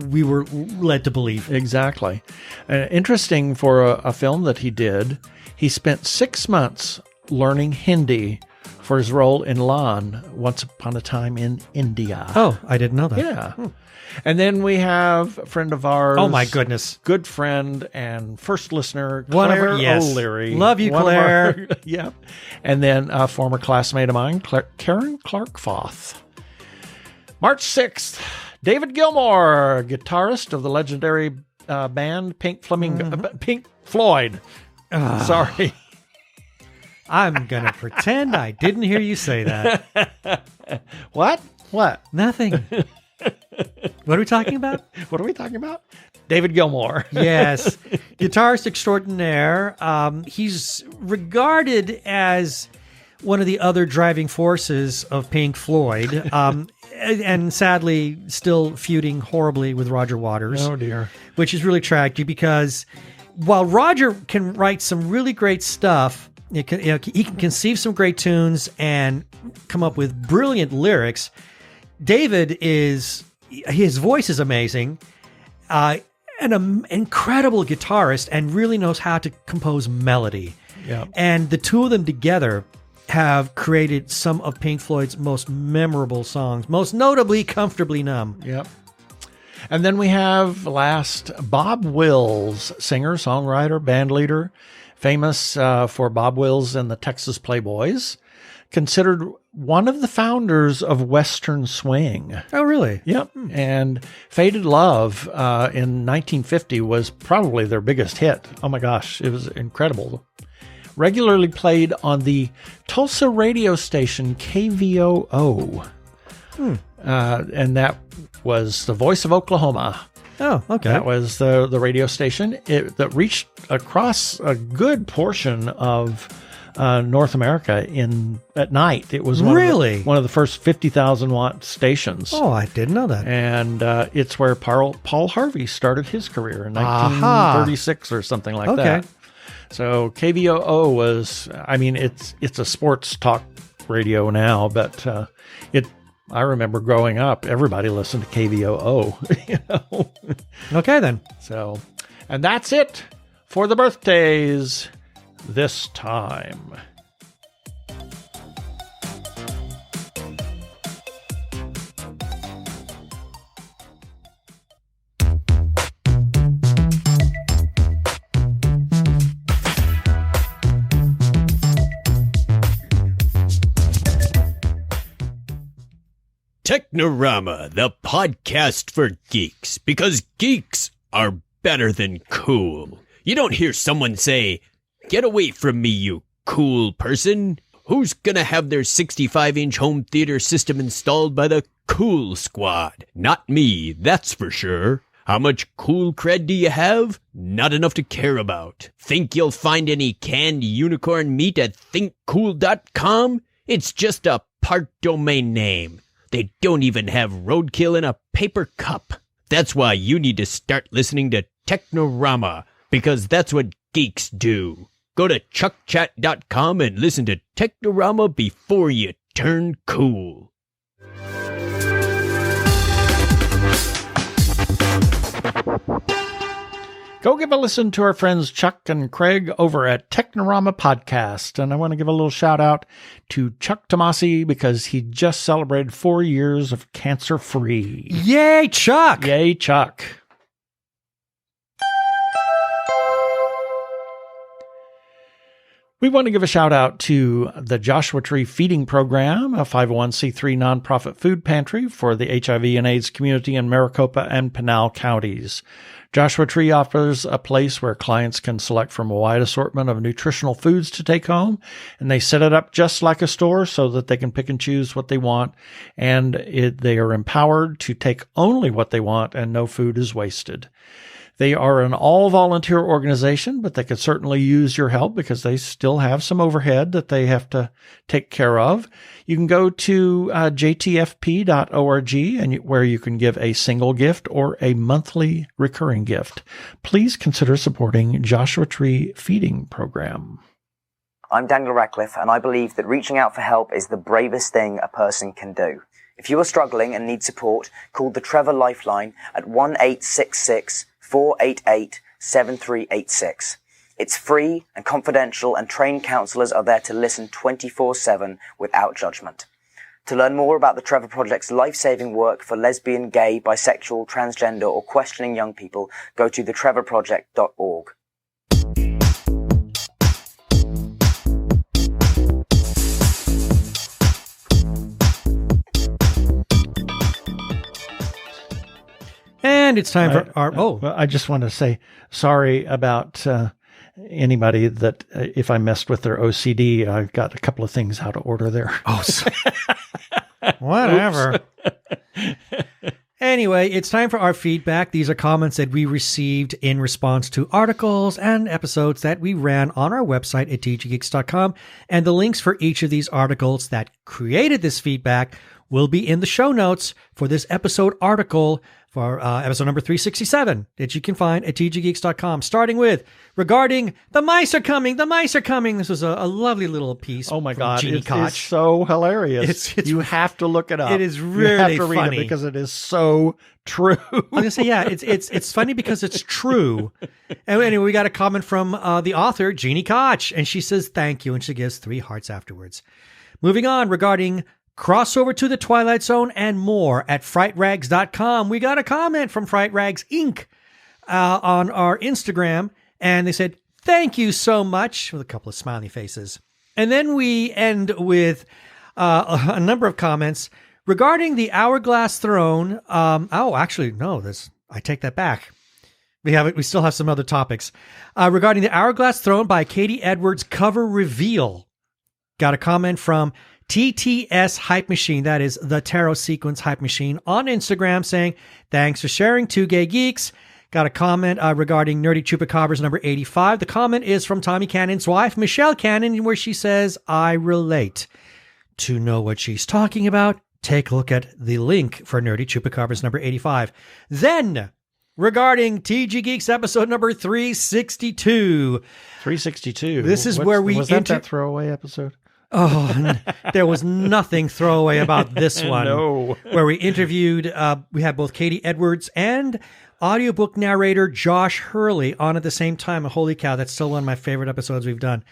we were led to believe. Exactly. Interesting for a film that he did, he spent 6 months learning Hindi for his role in Lan, Once Upon a Time in India. Oh, I didn't know that. Yeah. And then we have a friend of ours. Oh, my goodness. Good friend and first listener, Claire O'Leary. Love you, Claire. Yeah. And then a former classmate of mine, Karen Clark Foth. March 6th, David Gilmour, guitarist of the legendary band Pink Floyd. Sorry. I'm going to pretend I didn't hear you say that. What? Nothing. What are we talking about? David Gilmour. Yes. Guitarist extraordinaire. He's regarded as one of the other driving forces of Pink Floyd. And sadly, still feuding horribly with Roger Waters. Oh, dear. Which is really tragic because while Roger can write some really great stuff, he can conceive some great tunes and come up with brilliant lyrics, David his voice is amazing, an incredible guitarist, and really knows how to compose melody. Yep. And the two of them together have created some of Pink Floyd's most memorable songs, most notably Comfortably Numb. Yep. And then we have Bob Wills, singer, songwriter, band leader, famous for Bob Wills and the Texas Playboys, considered one of the founders of Western swing. Oh, really? Yep. And Faded Love in 1950 was probably their biggest hit. Oh my gosh, it was incredible. Regularly played on the Tulsa radio station KVOO. And that was the voice of Oklahoma. Oh, okay. That was the radio station that reached across a good portion of North America at night. It was one of the first 50,000 watt stations. Oh, I didn't know that. And it's where Paul Harvey started his career in 1936 or something like that. So KVOO was, it's a sports talk radio now, but I remember growing up, everybody listened to KVOO. Okay, then. So, and that's it for the birthdays this time. Technorama, the podcast for geeks, because geeks are better than cool. You don't hear someone say, "Get away from me, you cool person." Who's gonna have their 65-inch home theater system installed by the Cool Squad? Not me, that's for sure. How much cool cred do you have? Not enough to care about. Think you'll find any canned unicorn meat at thinkcool.com? It's just a part domain name. They don't even have roadkill in a paper cup. That's why you need to start listening to Technorama, because that's what geeks do. Go to chuckchat.com and listen to Technorama before you turn cool. Go give a listen to our friends Chuck and Craig over at Technorama Podcast. And I want to give a little shout out to Chuck Tomasi because he just celebrated 4 years of cancer-free. Yay, Chuck! Yay, Chuck. We want to give a shout out to the Joshua Tree Feeding Program, a 501c3 nonprofit food pantry for the HIV and AIDS community in Maricopa and Pinal counties. Joshua Tree offers a place where clients can select from a wide assortment of nutritional foods to take home, and they set it up just like a store so that they can pick and choose what they want, and they are empowered to take only what they want, and no food is wasted. They are an all-volunteer organization, but they could certainly use your help because they still have some overhead that they have to take care of. You can go to jtfp.org, and where you can give a single gift or a monthly recurring gift. Please consider supporting Joshua Tree Feeding Program. I'm Daniel Radcliffe, and I believe that reaching out for help is the bravest thing a person can do. If you are struggling and need support, call the Trevor Lifeline at 1-866-488-7386. It's free and confidential, and trained counselors are there to listen 24/7 without judgment. To learn more about the Trevor Project's life-saving work for lesbian, gay, bisexual, transgender, or questioning young people, go to thetrevorproject.org. And it's time for our... I just want to say sorry about anybody that if I messed with their OCD, I've got a couple of things how to order there. Oh, whatever. Anyway, it's time for our feedback. These are comments that we received in response to articles and episodes that we ran on our website at tggeeks.com. And the links for each of these articles that created this feedback will be in the show notes for this episode article for episode number 367 that you can find at tggeeks.com, starting with, regarding the mice are coming. This was a lovely little piece. Oh my God. It's so hilarious. You have to look it up. It is really you have to read funny it because it is so true. I was going to say, yeah, it's funny because it's true. And anyway, we got a comment from the author, Jeannie Koch, and she says, thank you. And she gives 3 hearts afterwards. Moving on, regarding crossover to the Twilight Zone and more at frightrags.com. We got a comment from Fright Rags Inc. On our Instagram, and they said, thank you so much, with a couple of smiley faces. And then we end with a number of comments regarding the Hourglass Throne. Actually, no, I take that back. We still have some other topics. Regarding the Hourglass Throne by Katie Edwards cover reveal. Got a comment from TTS Hype Machine, that is the Tarot Sequence Hype Machine, on Instagram saying, thanks for sharing, Two Gay Geeks. Got a comment regarding Nerdy Chupacabras number 85. The comment is from Tommy Cannon's wife, Michelle Cannon, where she says, I relate. To know what she's talking about, take a look at the link for Nerdy Chupacabras number 85. Then, regarding TG Geeks episode number 362. 362. This is where we... Was that throwaway episode? Oh, there was nothing throwaway about this one. No. Where we interviewed, we had both Katie Edwards and audiobook narrator Josh Hurley on at the same time. Holy cow, that's still one of my favorite episodes we've done.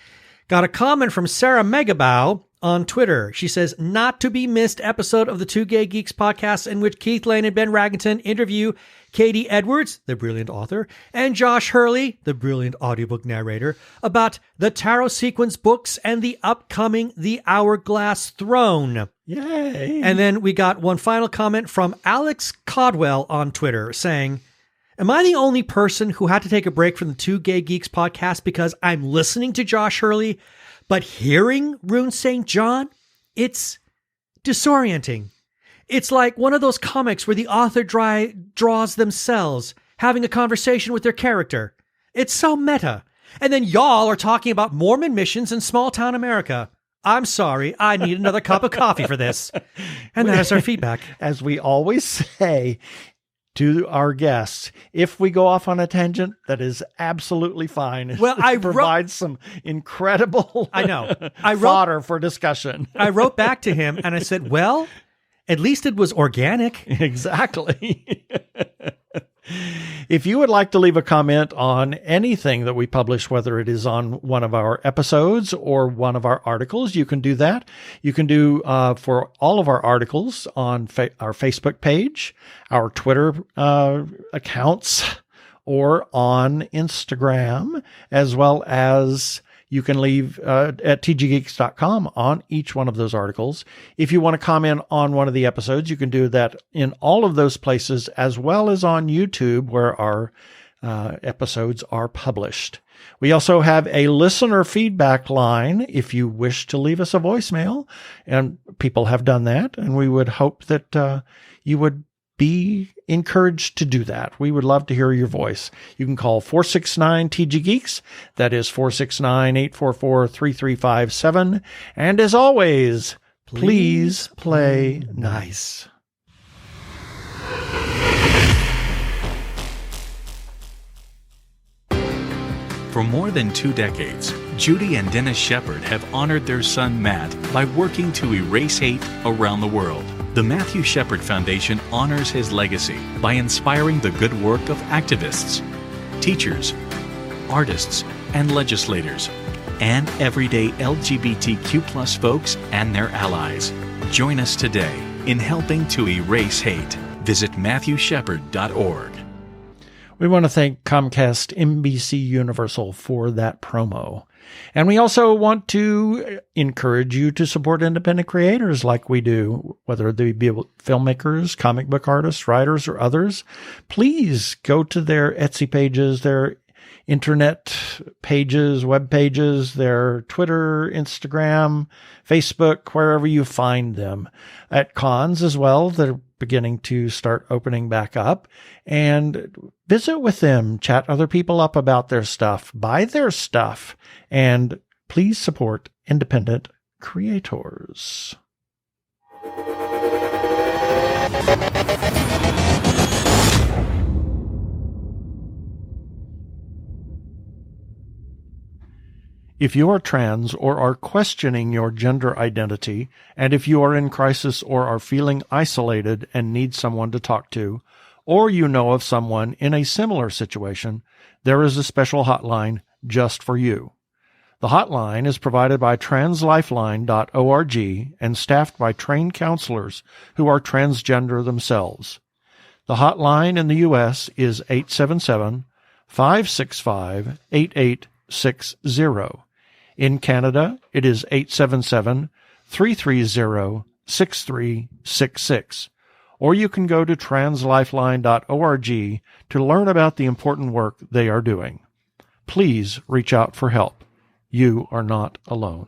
Got a comment from Sarah Megabow on Twitter. She says, not to be missed episode of the Two Gay Geeks podcast in which Keith Lane and Ben Raggington interview Katie Edwards, the brilliant author, and Josh Hurley, the brilliant audiobook narrator, about the Tarot Sequence books and the upcoming The Hourglass Throne. Yay. And then we got one final comment from Alex Codwell on Twitter saying, am I the only person who had to take a break from the Two Gay Geeks podcast because I'm listening to Josh Hurley, but hearing Rune St. John, it's disorienting. It's like one of those comics where the author draws themselves having a conversation with their character. It's so meta. And then y'all are talking about Mormon missions in small town America. I'm sorry, I need another cup of coffee for this. And that is our feedback. As we always say to our guests, if we go off on a tangent, that is absolutely fine. Well, it provides some incredible fodder for discussion. I wrote back to him and I said, well, at least it was organic. Exactly. If you would like to leave a comment on anything that we publish, whether it is on one of our episodes or one of our articles, you can do that. You can do for all of our articles on our Facebook page, our Twitter accounts, or on Instagram, as well as you can leave at tggeeks.com on each one of those articles. If you want to comment on one of the episodes, you can do that in all of those places, as well as on YouTube, where our episodes are published. We also have a listener feedback line if you wish to leave us a voicemail, and people have done that, and we would hope that you would be encouraged to do that. We would love to hear your voice. You can call 469-TG Geeks. That is 469-844-3357. And as always, please play nice. For more than 2 decades, Judy and Dennis Shepard have honored their son Matt by working to erase hate around the world. The Matthew Shepard Foundation honors his legacy by inspiring the good work of activists, teachers, artists, and legislators, and everyday LGBTQ+ folks and their allies. Join us today in helping to erase hate. Visit MatthewShepard.org. We want to thank Comcast NBC Universal for that promo. And we also want to encourage you to support independent creators like we do, whether they be filmmakers, comic book artists, writers, or others. Please go to their Etsy pages, their internet pages, web pages, their Twitter, Instagram, Facebook, wherever you find them. At cons as well, they're beginning to start opening back up, and visit with them, chat other people up about their stuff, buy their stuff, and please support independent creators. If you are trans or are questioning your gender identity, and if you are in crisis or are feeling isolated and need someone to talk to, or you know of someone in a similar situation, there is a special hotline just for you. The hotline is provided by translifeline.org and staffed by trained counselors who are transgender themselves. The hotline in the U.S. is 877-565-8860. In Canada, it is 877-330-6366. Or you can go to translifeline.org to learn about the important work they are doing. Please reach out for help. You are not alone.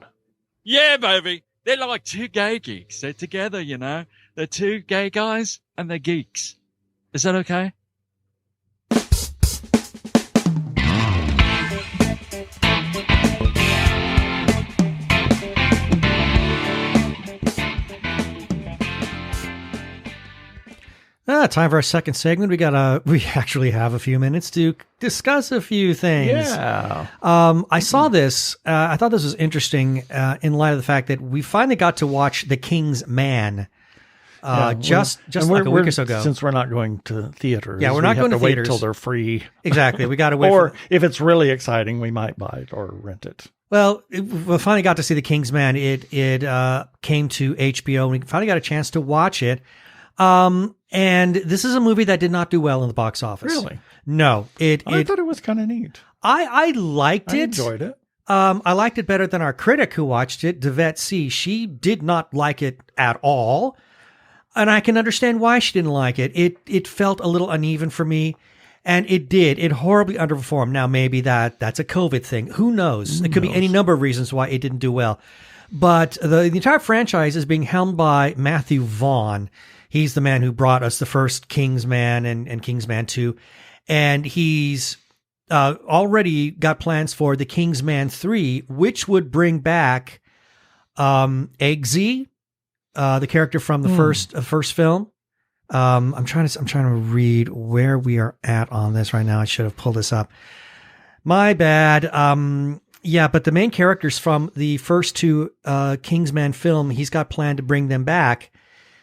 Yeah, baby. They're like two gay geeks. They're together, you know. They're two gay guys and they're geeks. Is that okay? Time for our second segment. We actually have a few minutes to discuss a few things. Yeah. I saw this. I thought this was interesting in light of the fact that we finally got to watch The King's Man. Just like a week or so ago. Since we're not going to theaters. Yeah, we're not going to wait theaters till they're free. Exactly. We got to wait. Or if it's really exciting, we might buy it or rent it. Well, we finally got to see The King's Man. It came to HBO, and we finally got a chance to watch it. And this is a movie that did not do well in the box office. Really? No. I thought it was kind of neat. I liked it. I enjoyed it. I liked it better than our critic who watched it, Devette C. She did not like it at all. And I can understand why she didn't like it. It felt a little uneven for me. And it did. It horribly underperformed. Now, maybe that's a COVID thing. Who knows? It could be any number of reasons why it didn't do well. But the entire franchise is being helmed by Matthew Vaughn. He's the man who brought us the first Kingsman and Kingsman 2. And he's already got plans for the Kingsman 3, which would bring back Eggsy, the character from the first film. I'm trying to read where we are at on this right now. I should have pulled this up. My bad. Yeah, but the main characters from the first two Kingsman film, he's got planned to bring them back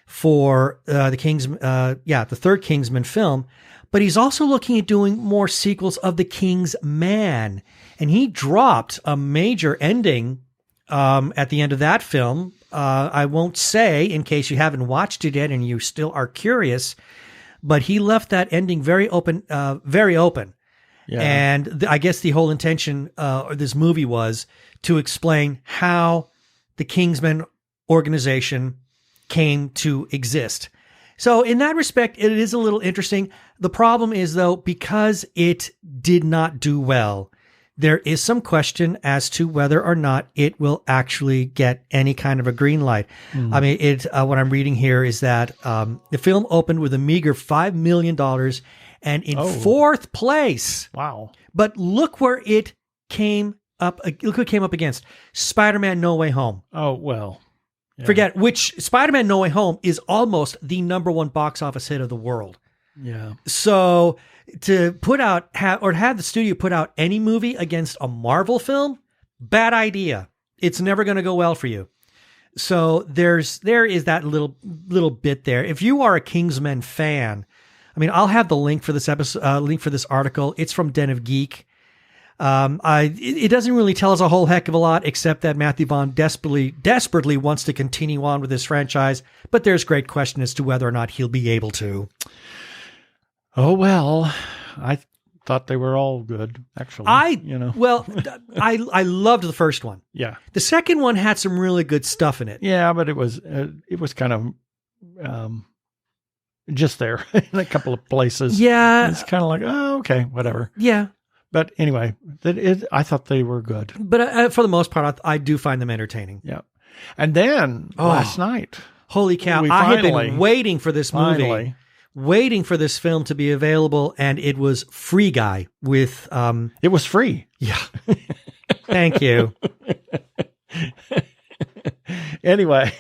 for the third Kingsman film. But he's also looking at doing more sequels of the Kingsman, and he dropped a major ending at the end of that film. I won't say in case you haven't watched it yet and you still are curious, but he left that ending very open, very open. Yeah. And I guess the whole intention of this movie was to explain how the Kingsman organization came to exist. So in that respect, it is a little interesting. The problem is, though, because it did not do well, there is some question as to whether or not it will actually get any kind of a green light. I mean, what I'm reading here is that the film opened with a meager $5 million and in fourth place. Wow. But look where it came up. Look what it came up against. Spider-Man No Way Home. Oh, well. Yeah. Forget which Spider-Man No Way Home is almost the number one box office hit of the world. Yeah. So to put out have the studio put out any movie against a Marvel film, bad idea. It's never going to go well for you. So there is that little bit there. If you are a Kingsman fan, I mean, I'll have the link for this episode, link for this article. It's from Den of Geek. It doesn't really tell us a whole heck of a lot, except that Matthew Vaughn desperately wants to continue on with this franchise, but there's great question as to whether or not he'll be able to. Oh, well, I thought they were all good, actually. Well, I loved the first one. Yeah. The second one had some really good stuff in it. Yeah, but it was kind of just there in a couple of places. Yeah. It's kind of like, oh, okay, whatever. Yeah. But anyway, I thought they were good. But for the most part, I do find them entertaining. Yeah. And then last night. Holy cow. I had been waiting for this movie. Waiting for this film to be available, and it was Free Guy with... It was free. Yeah. Thank you. Anyway,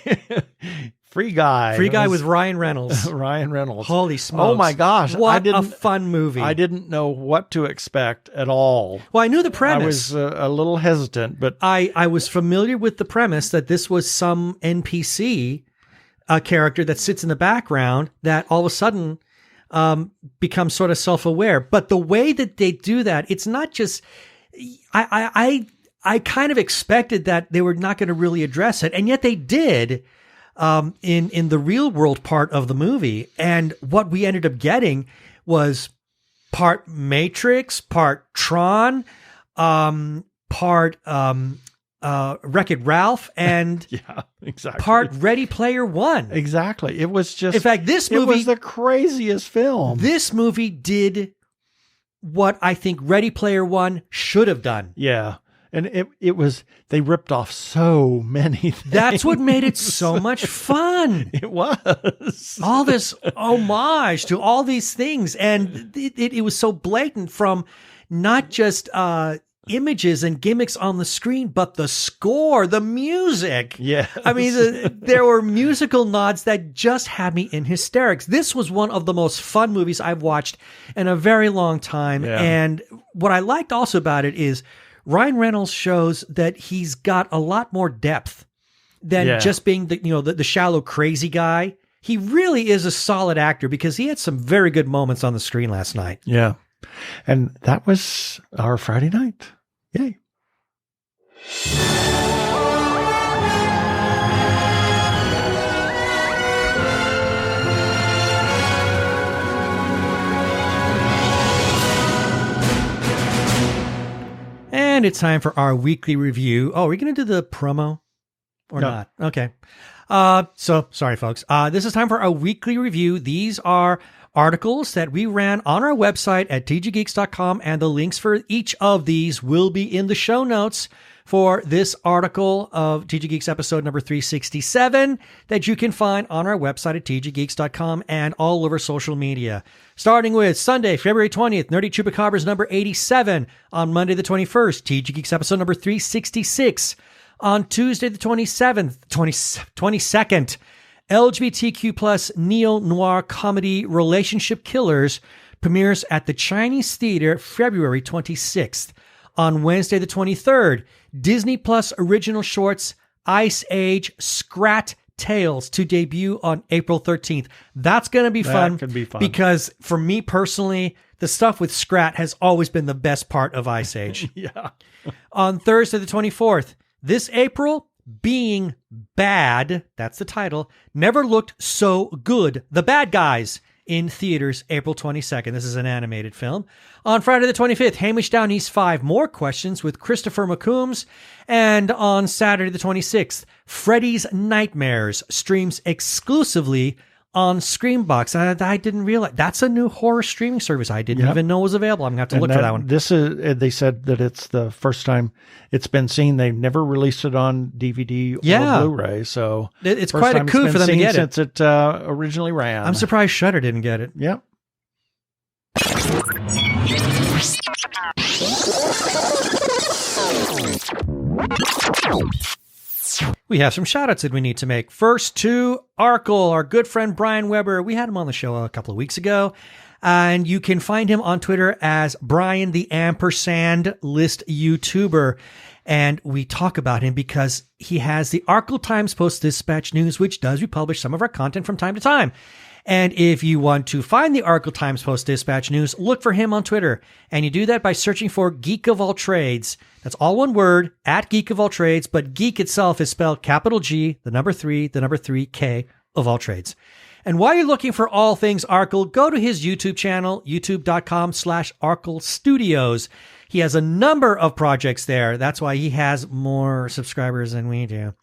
Free Guy. Free Guy with Ryan Reynolds. Ryan Reynolds. Holy smokes. Oh my gosh. What a fun movie. I didn't know what to expect at all. Well, I knew the premise. I was a little hesitant, but... I was familiar with the premise that this was some NPC... a character that sits in the background that all of a sudden becomes sort of self-aware. But the way that they do that, it's not just... I kind of expected that they were not going to really address it, and yet they did in the real world part of the movie. And what we ended up getting was part Matrix, part Tron, part... Wreck-It Ralph, and yeah, exactly. part Ready Player One. Exactly. It was just... In fact, this movie... It was the craziest film. This movie did what I think Ready Player One should have done. Yeah. And it was... They ripped off so many things. That's what made it so much fun. It was. All this homage to all these things. And it was so blatant from not just... images and gimmicks on the screen, but the score, the music. Yeah. I mean, there were musical nods that just had me in hysterics. This was one of the most fun movies I've watched in a very long time. Yeah. And what I liked also about it is Ryan Reynolds shows that he's got a lot more depth than just being the shallow, crazy guy. He really is a solid actor because he had some very good moments on the screen last night. Yeah. And that was our Friday night. Yay. And it's time for our weekly review. Oh, are we going to do the promo or not? Okay. So sorry, folks. This is time for our weekly review. These are articles that we ran on our website at tggeeks.com, and the links for each of these will be in the show notes for this article of TG Geeks episode number 367 that you can find on our website at tggeeks.com and all over social media. Starting with Sunday, February 20th, Nerdy Chupacabras number 87. On Monday the 21st, TG Geeks episode number 366. On Tuesday the 22nd, LGBTQ plus neo-noir comedy Relationship Killers premieres at the Chinese Theater February 26th. On Wednesday the 23rd, Disney Plus original shorts Ice Age Scrat Tales to debut on April 13th. That's going to be fun. That could be fun. Because for me personally, the stuff with Scrat has always been the best part of Ice Age. Yeah. On Thursday the 24th, this April, Being Bad, that's the title, never looked so good. The Bad Guys in theaters April 22nd. This is an animated film. On Friday the 25th, Hamish Downey's 5 More Questions with Christopher McCombs. And on Saturday the 26th, Freddy's Nightmares streams exclusively on Screambox. I didn't realize that's a new horror streaming service. I didn't even know was available. I'm gonna have to look for that one. This is, they said that it's the first time it's been seen. They've never released it on DVD or Blu-ray, so it's quite a coup for them to get it since it originally ran. I'm surprised Shudder didn't get it. Yep. We have some shout-outs that we need to make. First to Arkle, our good friend Brian Weber. We had him on the show a couple of weeks ago, and you can find him on Twitter as Brian the Ampersand List YouTuber. And we talk about him because he has the Arkle Times Post-Dispatch News, which does republish some of our content from time to time. And if you want to find the Arkle Times Post-Dispatch News, look for him on Twitter. And you do that by searching for Geek of All Trades. That's all one word, at Geek of All Trades, but geek itself is spelled capital G, the number 3, K of all trades. And while you're looking for all things Arkle, go to his YouTube channel, youtube.com/Arkle Studios. He has a number of projects there. That's why he has more subscribers than we do.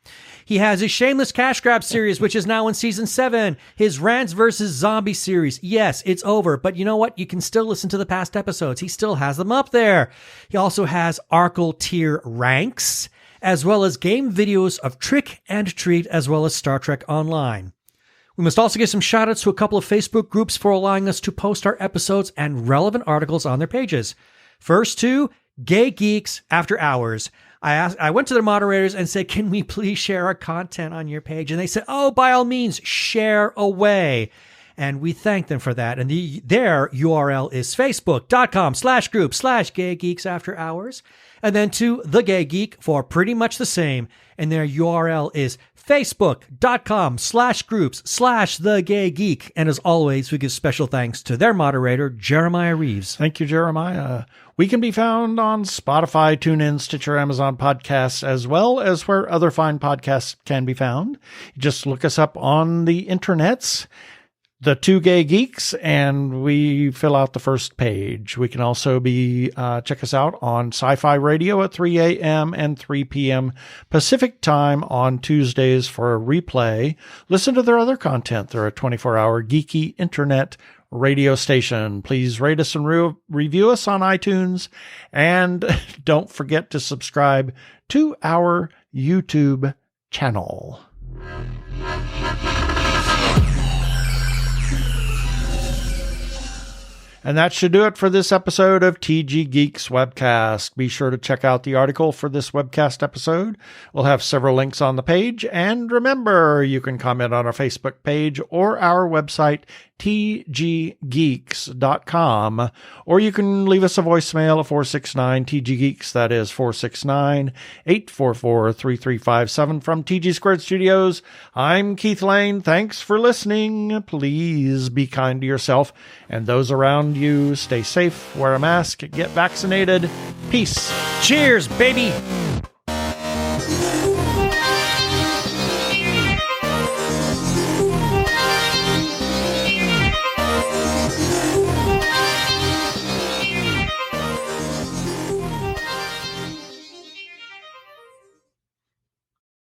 He has his Shameless Cash Grab series, which is now in season 7. His Rants vs. Zombie series. Yes, it's over, but you know what? You can still listen to the past episodes. He still has them up there. He also has Arkle Tier Ranks, as well as game videos of Trick and Treat, as well as Star Trek Online. We must also give some shout-outs to a couple of Facebook groups for allowing us to post our episodes and relevant articles on their pages. First, to Gay Geeks After Hours. I went to their moderators and said, can we please share our content on your page? And they said, oh, by all means, share away. And we thank them for that. And their URL is facebook.com/group/Gay Geeks After Hours. And then to The Gay Geek for pretty much the same. And their URL is facebook.com/groups/The Gay Geek. And as always, we give special thanks to their moderator, Jeremiah Reeves. Thank you, Jeremiah. We can be found on Spotify, TuneIn, Stitcher, Amazon Podcasts, as well as where other fine podcasts can be found. Just look us up on the internets, the Two Gay Geeks, and we fill out the first page. We can also be check us out on Sci Fi Radio at 3 a.m. and 3 p.m. Pacific time on Tuesdays for a replay. Listen to their other content. They're a 24-hour geeky internet radio station. Please rate us and review us on iTunes, and don't forget to subscribe to our YouTube channel. And that should do it for this episode of TG Geeks Webcast. Be sure to check out the article for this webcast episode. We'll have several links on the page. And remember, you can comment on our Facebook page or our website, tggeeks.com. Or you can leave us a voicemail at 469-TG-GEEKS. That is 469-844-3357 from TG Squared Studios. I'm Keith Lane. Thanks for listening. Please be kind to yourself and those around you. Stay safe, wear a mask, get vaccinated. Peace. Cheers, baby.